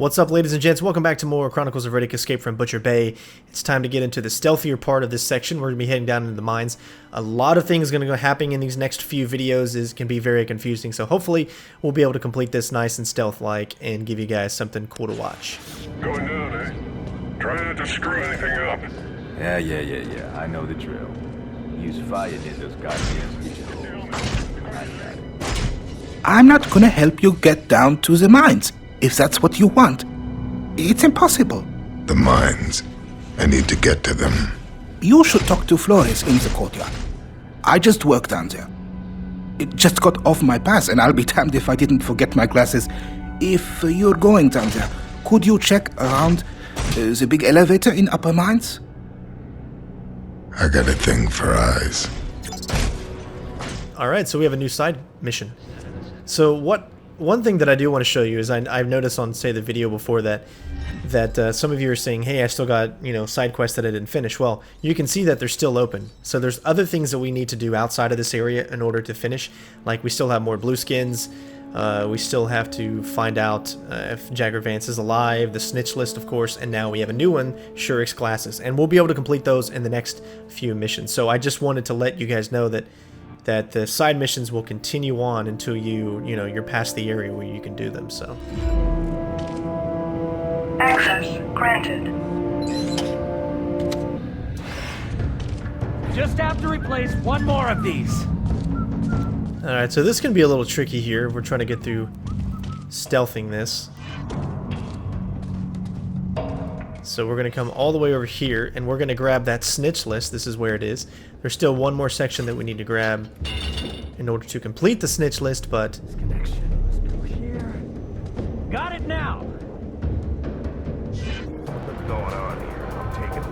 What's up, ladies and gents? Welcome back to more Chronicles of Riddick Escape from Butcher Bay. It's time to get into the stealthier part of this section. We're going to be heading down into the mines. A lot of things going to go happening in these next few videos can be very confusing, so hopefully we'll be able to complete this nice and stealth-like and give you guys something cool to watch. Going down, eh? Try not to screw anything up. Yeah. I know the drill. Use fire near those goddamn regionals. I got it. I'm not gonna help you get down to the mines, if that's what you want. It's impossible. The mines. I need to get to them. You should talk to Flores in the courtyard. I just work down there. It just got off my pass, and I'll be damned if I didn't forget my glasses. If you're going down there, could you check around the big elevator in Upper Mines? I got a thing for eyes. Alright, so we have a new side mission. So one thing that I do want to show you is I've noticed on, say, the video before that some of you are saying, hey, I still got, side quests that I didn't finish. Well, you can see that they're still open. So there's other things that we need to do outside of this area in order to finish. Like, we still have more blue skins. We still have to find out if Jagger Vance is alive, the Snitch list, of course, and now we have a new one, Shurik's glasses. And we'll be able to complete those in the next few missions. So I just wanted to let you guys know that the side missions will continue on until you're past the area where you can do them. So access granted. Just have to replace one more of these. Alright, so this can be a little tricky here. We're trying to get through stealthing this. So we're going to come all the way over here, and we're going to grab that Snitch list. This is where it is. There's still one more section that we need to grab in order to complete the Snitch list, but... Connection. Let's go here. Got it now! What's going on here? I'm taking a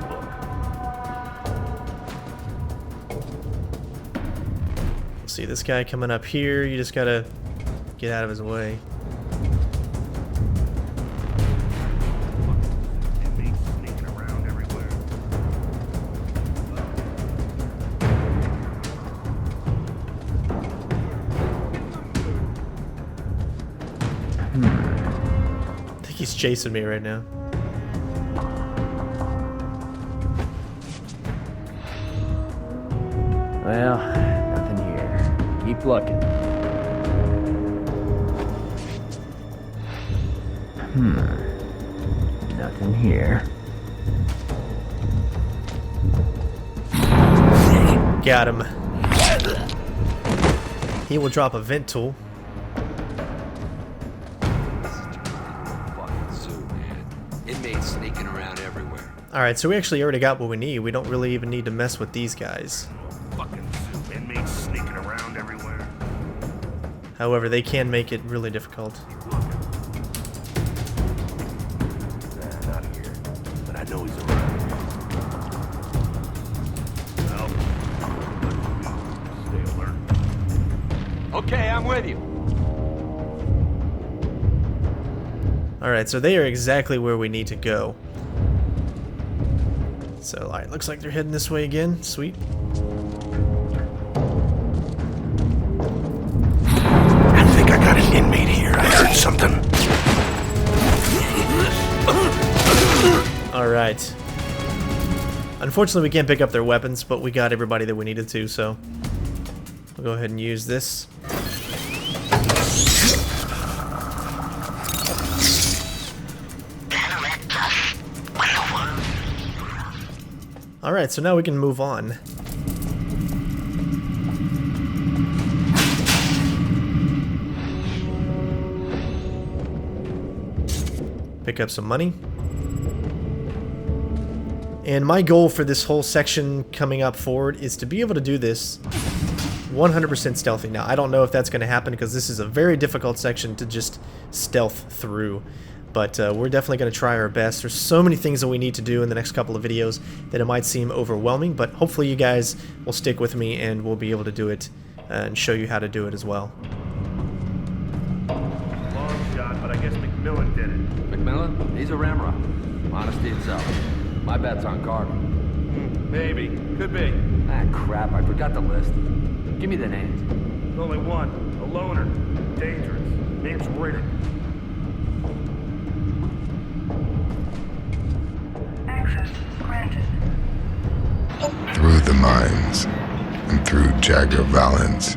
look. See this guy coming up here. You just gotta get out of his way. I think he's chasing me right now. Well, nothing here. Keep looking. Nothing here. Got him. He will drop a vent tool. Sneaking around everywhere. Alright, so we actually already got what we need. We don't really even need to mess with these guys. Fucking zoo inmates sneaking around everywhere. However, they can make it really difficult. Nah, not here. But I know he's around. Well, stay alert. Okay, I'm with you. Alright, so they are exactly where we need to go. So, alright, looks like they're heading this way again. Sweet. I think I got an inmate here. I heard something. Alright. Unfortunately, we can't pick up their weapons, but we got everybody that we needed to, so we'll go ahead and use this. Alright, so now we can move on. Pick up some money. And my goal for this whole section coming up forward is to be able to do this 100% stealthy. Now, I don't know if that's going to happen because this is a very difficult section to just stealth through. But we're definitely going to try our best. There's so many things that we need to do in the next couple of videos that it might seem overwhelming, but hopefully you guys will stick with me and we'll be able to do it and show you how to do it as well. Long shot, but I guess McMillan did it. McMillan? He's a ramrod. Honesty itself. My bet's on Carter. Maybe. Could be. Ah, crap. I forgot the list. Give me the names. There's only one. A loner. Dangerous. Name's Riddick. lines and through Jagger Valance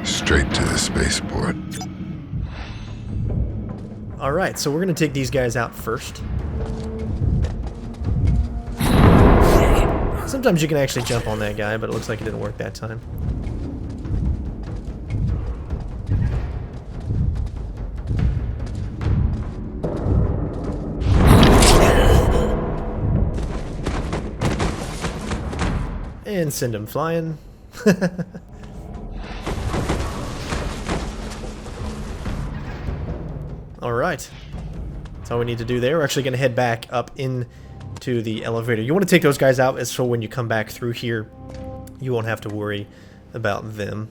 straight to the spaceport. Alright, so we're going to take these guys out first. Sometimes you can actually jump on that guy, but it looks like it didn't work that time. And send him flying. Alright. That's all we need to do there. We're actually going to head back up into the elevator. You want to take those guys out so when you come back through here, you won't have to worry about them.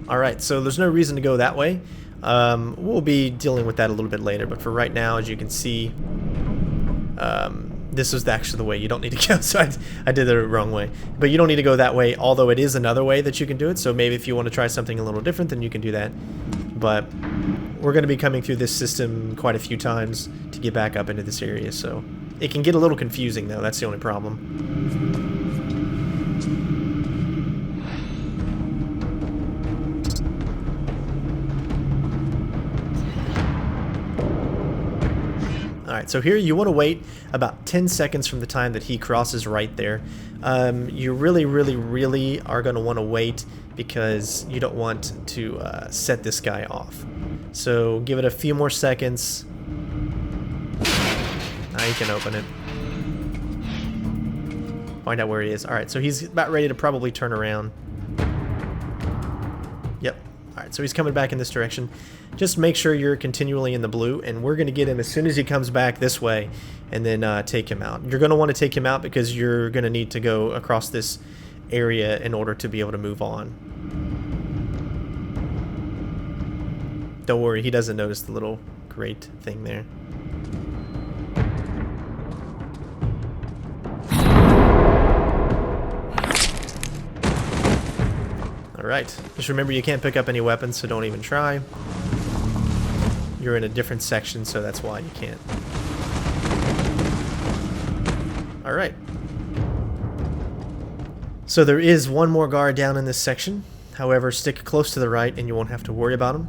Alright, so there's no reason to go that way. We'll be dealing with that a little bit later, but for right now, as you can see, this is actually the way you don't need to go, so I did it the wrong way. But you don't need to go that way, although it is another way that you can do it, so maybe if you want to try something a little different, then you can do that. But we're going to be coming through this system quite a few times to get back up into this area, so it can get a little confusing, though. That's the only problem. Alright, so here you want to wait about 10 seconds from the time that he crosses right there. You really are going to want to wait because you don't want to set this guy off. So give it a few more seconds. Now you can open it. Find out where he is. Alright, so he's about ready to probably turn around. Yep. Alright, so he's coming back in this direction. Just make sure you're continually in the blue, and we're going to get him as soon as he comes back this way, and then take him out. You're going to want to take him out because you're going to need to go across this area in order to be able to move on. Don't worry, he doesn't notice the little grate thing there. Alright, just remember you can't pick up any weapons, so don't even try. You're in a different section, so that's why you can't. Alright. So there is one more guard down in this section. However, stick close to the right and you won't have to worry about him.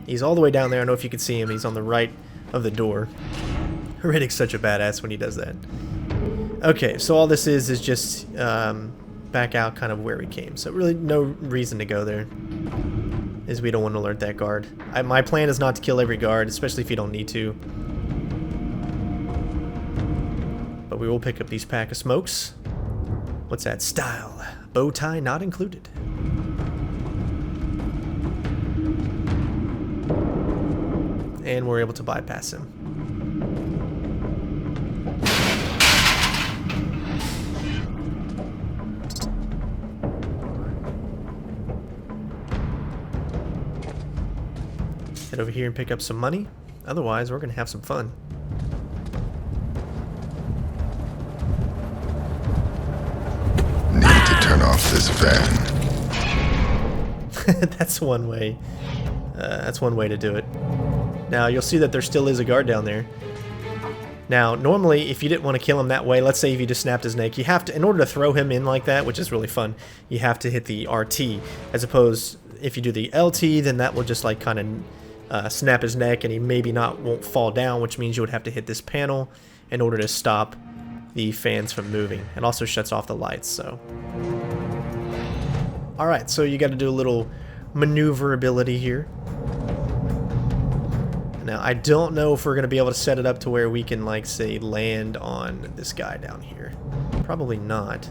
He's all the way down there. I don't know if you can see him. He's on the right of the door. Riddick's such a badass when he does that. Okay, so all this is just back out kind of where we came. So really no reason to go there, is we don't want to alert that guard. My plan is not to kill every guard, especially if you don't need to. But we will pick up these pack of smokes. What's that? Style. Bow tie not included. And we're able to bypass him. Head over here and pick up some money. Otherwise, we're going to have some fun. Need to turn off this van. That's one way. That's one way to do it. Now, you'll see that there still is a guard down there. Now, normally, if you didn't want to kill him that way, let's say if you just snapped his neck, you have to, in order to throw him in like that, which is really fun, you have to hit the RT. As opposed, if you do the LT, then that will just like kind of snap his neck and he maybe won't fall down, which means you would have to hit this panel in order to stop the fans from moving. It also shuts off the lights, so. Alright, so you got to do a little maneuverability here. Now, I don't know if we're going to be able to set it up to where we can, like, say, land on this guy down here. Probably not.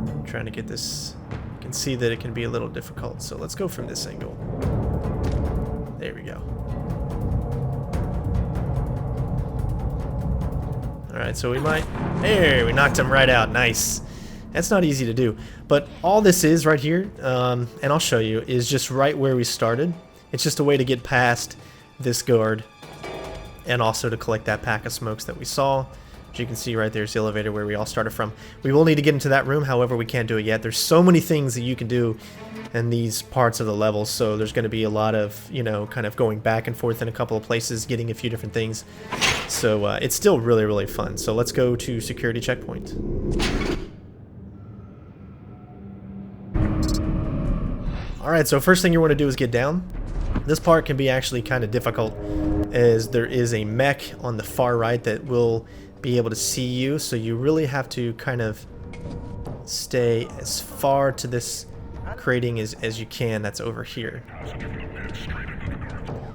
I'm trying to get this. You can see that it can be a little difficult, so let's go from this angle. There we go. Alright, so we might... There, we knocked him right out. Nice. That's not easy to do. But all this is right here, and I'll show you, is just right where we started. It's just a way to get past this guard, and also to collect that pack of smokes that we saw. As you can see right there's the elevator where we all started from. We will need to get into that room, however we can't do it yet. There's so many things that you can do in these parts of the level, so there's going to be a lot of, you know, kind of going back and forth in a couple of places, getting a few different things. So it's still really, really fun. So let's go to security checkpoint. Alright, so first thing you want to do is get down. This part can be actually kind of difficult, as there is a mech on the far right that will be able to see you, so you really have to kind of stay as far to this crating as you can that's over here.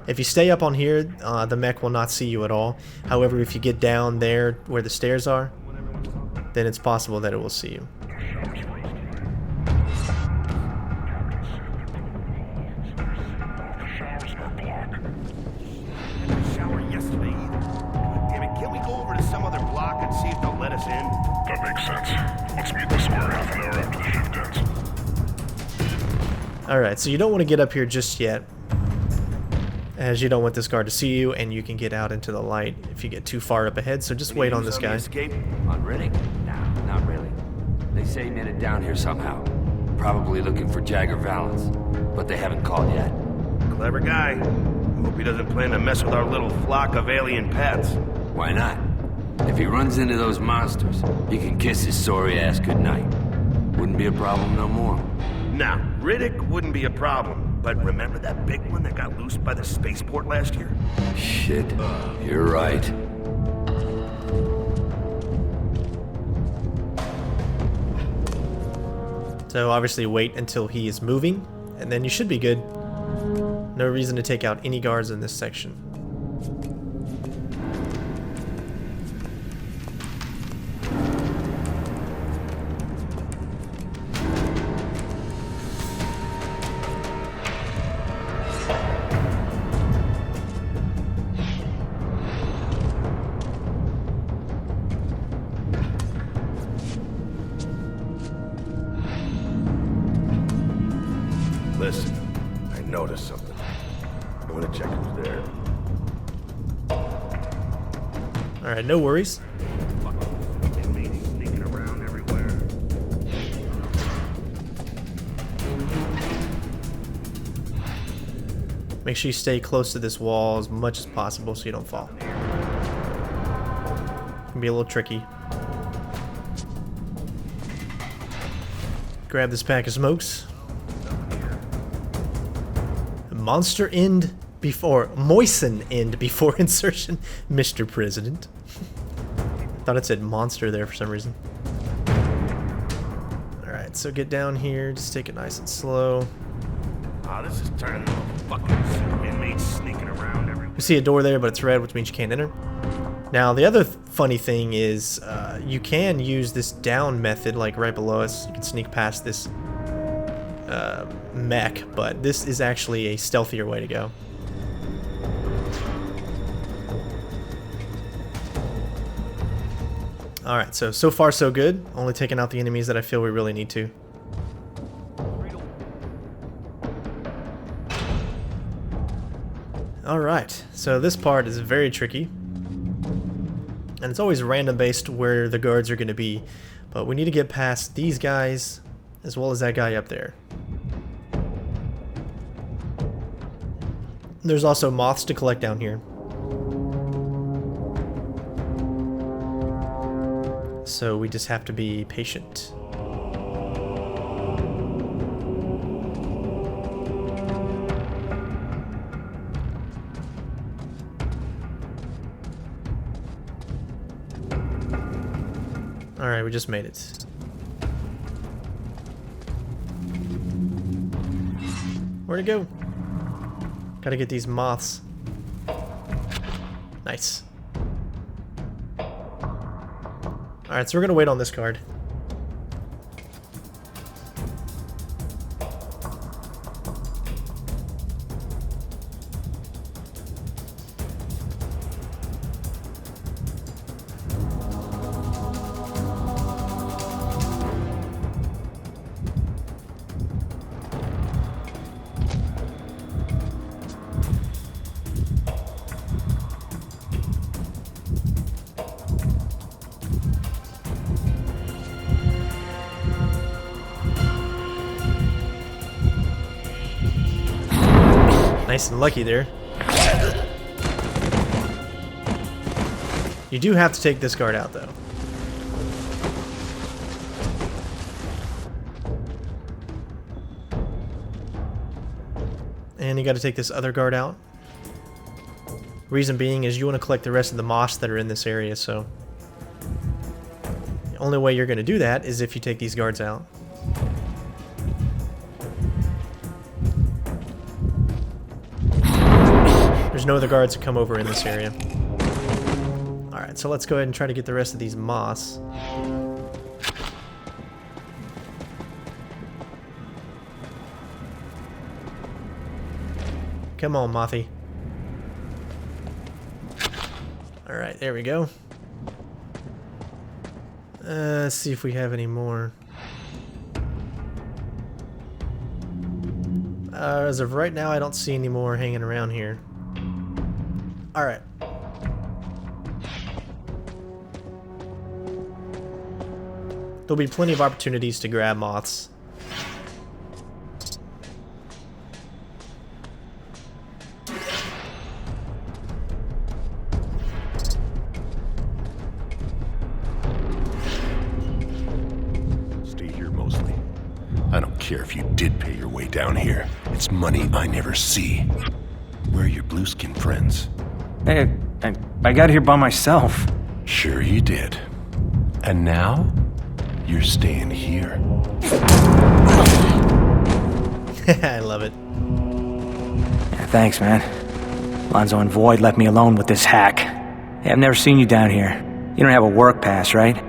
If you stay up on here, the mech will not see you at all. However, if you get down there where the stairs are, then it's possible that it will see you. That makes sense. Let's meet the square half an hour after the shift ends. Alright, so you don't want to get up here just yet, as you don't want this guard to see you, and you can get out into the light if you get too far up ahead, so just wait on this guy. Escape? On Riddick? No, not really. They say he made it down here somehow. Probably looking for Jagger Valance, but they haven't called yet. Clever guy. Hope he doesn't plan to mess with our little flock of alien pets. Why not? If he runs into those monsters, he can kiss his sorry ass goodnight. Wouldn't be a problem no more. Nah, Riddick wouldn't be a problem. But remember that big one that got loosed by the spaceport last year? Shit, you're right. So obviously wait until he is moving, and then you should be good. No reason to take out any guards in this section. Listen, I noticed something. I want to check who's there. Alright, no worries. Sneaking around everywhere. Make sure you stay close to this wall as much as possible so you don't fall. It can be a little tricky. Grab this pack of smokes. Monster end before, moisten end before insertion, Mr. President. Thought it said monster there for some reason. Alright, so get down here, just take it nice and slow. Oh, this is turning into a fucking inmates sneaking around everywhere. You see a door there, but it's red, which means you can't enter. Now, the other funny thing is, you can use this down method, like right below us. You can sneak past this mech, but this is actually a stealthier way to go. Alright, so far so good. Only taking out the enemies that I feel we really need to. Alright, so this part is very tricky. And it's always random based where the guards are going to be. But we need to get past these guys, as well as that guy up there. There's also moths to collect down here. So we just have to be patient. Alright, we just made it. Where'd it go? Gotta get these moths. Nice. Alright, so we're gonna wait on this card. Nice and lucky there. You do have to take this guard out, though. And you got to take this other guard out. Reason being is you want to collect the rest of the moths that are in this area, so... The only way you're going to do that is if you take these guards out. There's no other guards to come over in this area. Alright, so let's go ahead and try to get the rest of these moths. Come on, Mothy. Alright, there we go. Let's see if we have any more. As of right now, I don't see any more hanging around here. Alright. There'll be plenty of opportunities to grab moths. Stay here mostly. I don't care if you did pay your way down here. It's money I never see. Where are your blue-skin friends? Hey, I got here by myself. Sure you did. And now, you're staying here. I love it. Yeah, thanks, man. Lonzo and Void left me alone with this hack. Hey, I've never seen you down here. You don't have a work pass, right?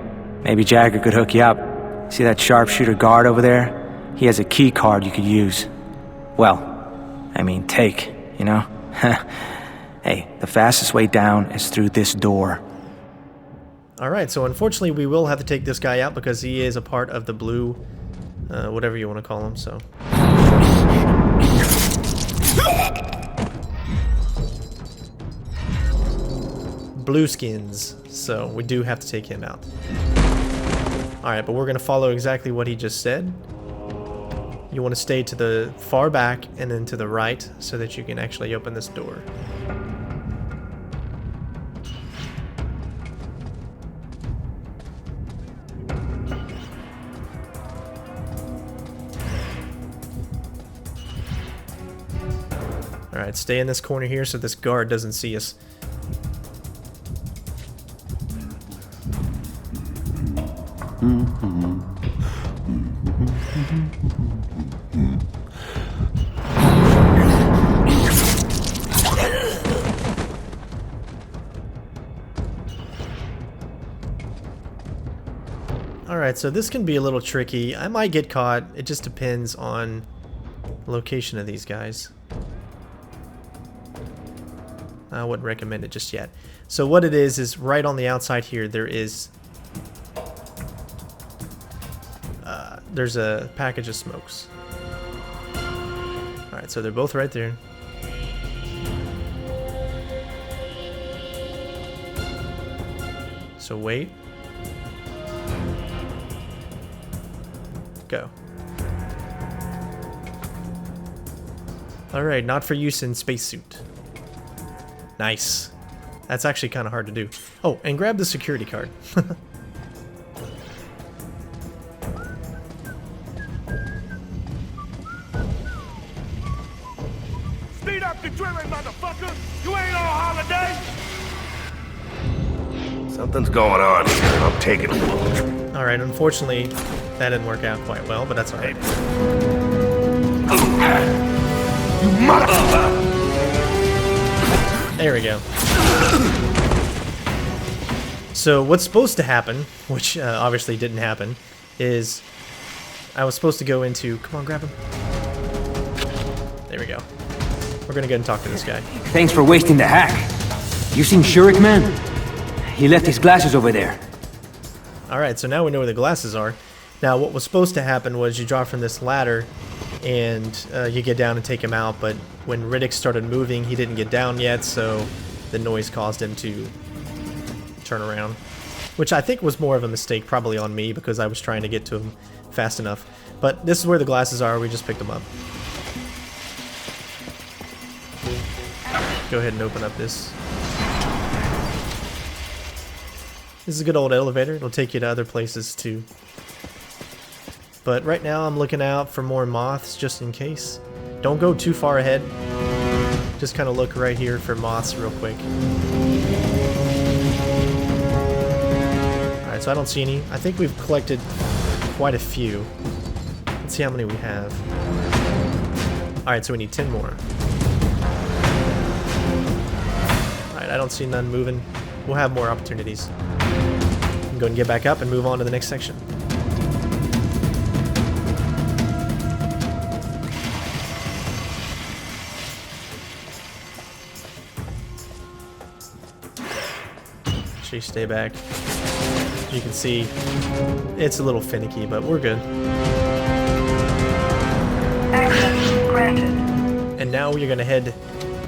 Maybe Jagger could hook you up. See that sharpshooter guard over there? He has a key card you could use. Well, I mean take, you know? Hey, the fastest way down is through this door. Alright, so unfortunately we will have to take this guy out because he is a part of the blue, whatever you want to call him, so. Blueskins, so we do have to take him out. Alright, but we're going to follow exactly what he just said. You want to stay to the far back and then to the right so that you can actually open this door. Alright, stay in this corner here so this guard doesn't see us. Alright, so this can be a little tricky. I might get caught. It just depends on the location of these guys. I wouldn't recommend it just yet. So what it is right on the outside here, there is... there's a package of smokes. Alright, so they're both right there. So wait. Go. Alright, not for use in spacesuit. Nice. That's actually kind of hard to do. Oh, and grab the security card. Speed up the drilling, motherfucker! You ain't on holiday! Something's going on here, and I'm taking it. Alright, unfortunately, that didn't work out quite well, but that's alright. You motherfucker! There we go. So what's supposed to happen, which obviously didn't happen, is I was supposed to go into... Come on, grab him. There we go. We're gonna go and talk to this guy. Thanks for wasting the hack. You seen Shurik, man? He left his glasses over there. Alright, so now we know where the glasses are. Now what was supposed to happen was you drop from this ladder and you get down and take him out, but when Riddick started moving, he didn't get down yet, so the noise caused him to turn around. Which I think was more of a mistake, probably on me, because I was trying to get to him fast enough. But this is where the glasses are, we just picked them up. go ahead and open up this. This is a good old elevator. It'll take you to other places too. But right now I'm looking out for more moths just in case. Don't go too far ahead. Just kind of look right here for moths real quick. Alright, so I don't see any. I think we've collected quite a few. Let's see how many we have. Alright, so we need 10 more. Alright, I don't see none moving. We'll have more opportunities. Go and get back up and move on to the next section. Actually, stay back. You can see it's a little finicky, but we're good. Access granted. And now we're gonna head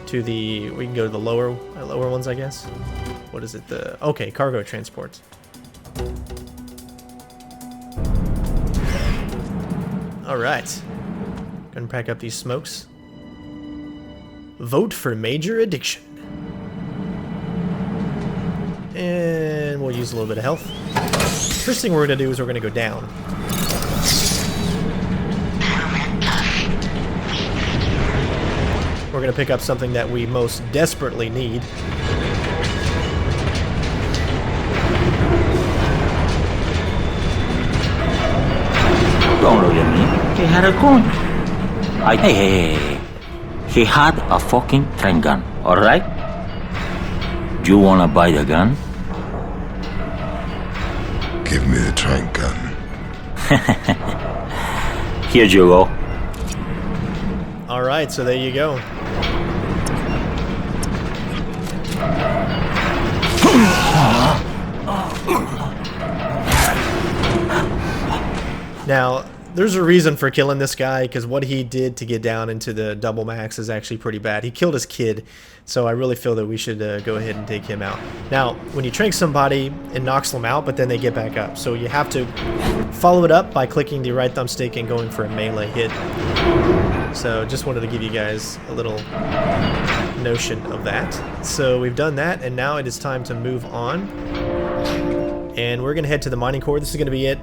to the. We can go to the lower ones, I guess. What is it? Okay, cargo transport. Alright. Gonna pack up these smokes. Vote for major addiction. And we'll use a little bit of health. First thing we're gonna do is we're gonna go down. We're gonna pick up something that we most desperately need. Don't look at me. He had a gun. Hey. He had a fucking train gun, alright? You wanna buy the gun? Give me the trank gun. Here you go. Alright, so there you go. Now, there's a reason for killing this guy, because what he did to get down into the double max is actually pretty bad. He killed his kid, so I really feel that we should go ahead and take him out. Now, when you trank somebody, it knocks them out, but then they get back up. So you have to follow it up by clicking the right thumbstick and going for a melee hit. So just wanted to give you guys a little notion of that. So we've done that, and now it is time to move on. And we're going to head to the mining core. This is going to be it.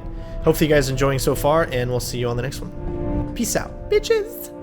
Hopefully you guys are enjoying so far, and we'll see you on the next one. Peace out, bitches!